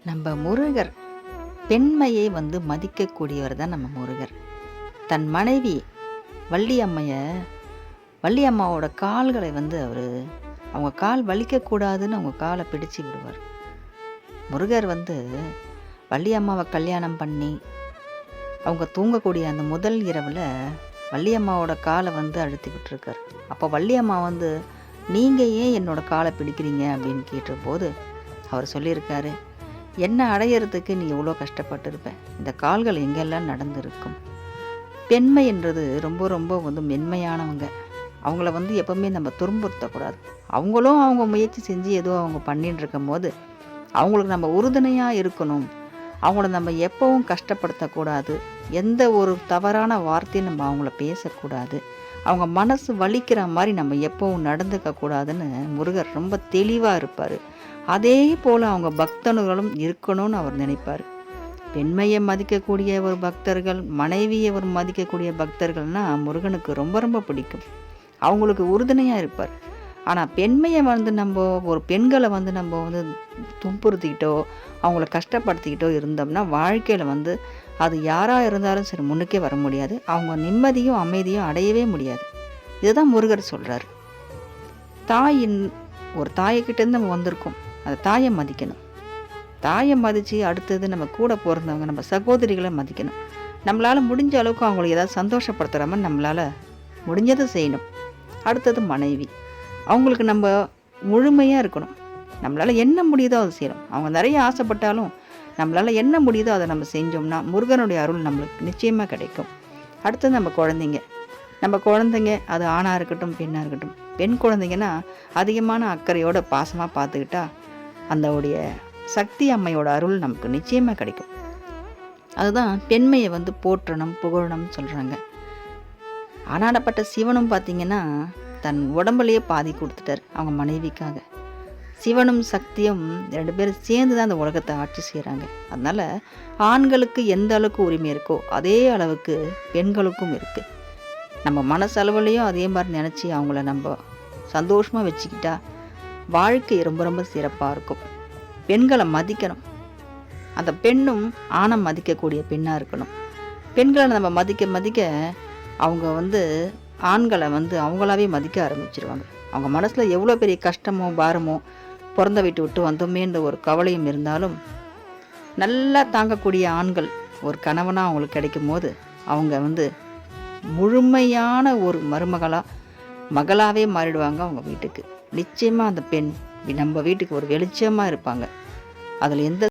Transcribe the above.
நம்ம முருகர் பெண்மையை மதிக்கக்கூடியவர் தான் நம்ம முருகர். தன் மனைவி வள்ளி அம்மாவோட கால்களை அவர் அவங்க கால் வலிக்கக்கூடாதுன்னு அவங்க காலை பிடிச்சு விடுவார். முருகர் வள்ளி அம்மாவை கல்யாணம் பண்ணி அவங்க தூங்கக்கூடிய அந்த முதல் இரவில் வள்ளி அம்மாவோட காலை அழுத்தி விட்டுருக்கார். அப்போ வள்ளி அம்மா நீங்கள் ஏன் என்னோட காலை பிடிக்கிறீங்க அப்படின்னு கேட்டபோது அவர் சொல்லியிருக்காரு, என்ன அடையிறதுக்கு நீ எவ்வளோ கஷ்டப்பட்டிருப்ப, இந்த கால்கள் எங்கெல்லாம் நடந்திருக்கும். பெண்மை என்றது ரொம்ப ரொம்ப மென்மையானவங்க. அவங்கள எப்போவுமே நம்ம துன்புறுத்தக்கூடாது. அவங்களும் அவங்க முயற்சி செஞ்சு ஏதோ அவங்க பண்ணிட்டு இருக்கும் போது அவங்களுக்கு நம்ம உறுதுணையாக இருக்கணும். அவங்கள நம்ம எப்பவும் கஷ்டப்படுத்தக்கூடாது. எந்த ஒரு தவறான வார்த்தையும் நம்ம அவங்கள பேசக்கூடாது. அவங்க மனசு வலிக்கிற மாதிரி நம்ம எப்பவும் நடந்துக்கக்கூடாதுன்னு முருகர் ரொம்ப தெளிவாக இருப்பார். அதே போல் அவங்க பக்தர்களும் இருக்கணும்னு அவர் நினைப்பார். பெண்மையை மதிக்கக்கூடிய ஒரு பக்தர்கள், மனைவியை ஒரு மதிக்கக்கூடிய பக்தர்கள்னால் முருகனுக்கு ரொம்ப ரொம்ப பிடிக்கும். அவங்களுக்கு உறுதுணையாக இருப்பார். ஆனால் பெண்மையை நம்ம ஒரு பெண்களை நம்ம துன்புறுத்திக்கிட்டோ அவங்கள கஷ்டப்படுத்திக்கிட்டோ இருந்தோம்னா வாழ்க்கையில் அது யாராக இருந்தாலும் சரி முன்னுக்கே வர முடியாது. அவங்க நிம்மதியும் அமைதியும் அடையவே முடியாது. இதுதான் முருகர் சொல்கிறார். ஒரு தாயக்கிட்டேருந்து நம்ம வந்திருக்கோம். அந்த தாயை மதிக்கணும். தாயை மதித்து அடுத்தது நம்ம கூட பிறந்தவங்க நம்ம சகோதரிகளை மதிக்கணும். நம்மளால் முடிஞ்ச அளவுக்கு அவங்களை ஏதாவது சந்தோஷப்படுத்துகிற மாதிரி நம்மளால் முடிஞ்சதை செய்யணும். அடுத்தது மனைவி, அவங்களுக்கு நம்ம முழுமையாக இருக்கணும். நம்மளால் என்ன முடியுதோ அதை செய்யணும். அவங்க நிறைய ஆசைப்பட்டாலும் நம்மளால் என்ன முடியுதோ அதை நம்ம செஞ்சோம்னா முருகனுடைய அருள் நம்மளுக்கு நிச்சயமாக கிடைக்கும். அடுத்தது நம்ம குழந்தைங்க அது ஆணாக இருக்கட்டும் பெண்ணாக இருக்கட்டும். பெண் குழந்தைங்கன்னா அதிகமான அக்கறையோட பாசமாக பார்த்துக்கிட்டா அந்தோடைய சக்தி அம்மையோட அருள் நமக்கு நிச்சயமாக கிடைக்கும். அதுதான் பெண்மையை போற்றணும் புகழணும்னு சொல்கிறாங்க. ஆனாடப்பட்ட சிவனும் பார்த்திங்கன்னா தன் உடம்புலையே பாதி கொடுத்துட்டார் அவங்க மனைவிக்காக. சிவனும் சக்தியும் 2 பேரும் சேர்ந்து தான் அந்த உலகத்தை ஆட்சி செய்கிறாங்க. அதனால் ஆண்களுக்கு எந்த அளவுக்கு உரிமை இருக்கோ அதே அளவுக்கு பெண்களுக்கும் இருக்குது. நம்ம மனசளவுலையும் அதே மாதிரி நினச்சி அவங்கள நம்ம சந்தோஷமாக வச்சுக்கிட்டா வாழ்க்கை ரொம்ப ரொம்ப சிறப்பாக இருக்கும். பெண்களை மதிக்கணும். அந்த பெண்ணும் ஆணை மதிக்கக்கூடிய பெண்ணாக இருக்கணும். பெண்களை நம்ம மதிக்க அவங்க ஆண்களை அவங்களாவே மதிக்க ஆரம்பிச்சிருவாங்க. அவங்க மனசில் எவ்வளோ பெரிய கஷ்டமோ பாரமோ பிறந்த வீட்டு விட்டு வந்தோமேன்ற ஒரு கவலையும் இருந்தாலும் நல்லா தாங்கக்கூடிய ஆண்கள் ஒரு கணவனாக அவங்களுக்கு கிடைக்கும் போது அவங்க முழுமையான ஒரு மகளாகவே மாறிடுவாங்க அவங்க வீட்டுக்கு. நிச்சயமாக அந்த பெண் நம்ம வீட்டுக்கு ஒரு வெளிச்சமாக இருப்பாங்க. அதில் எந்த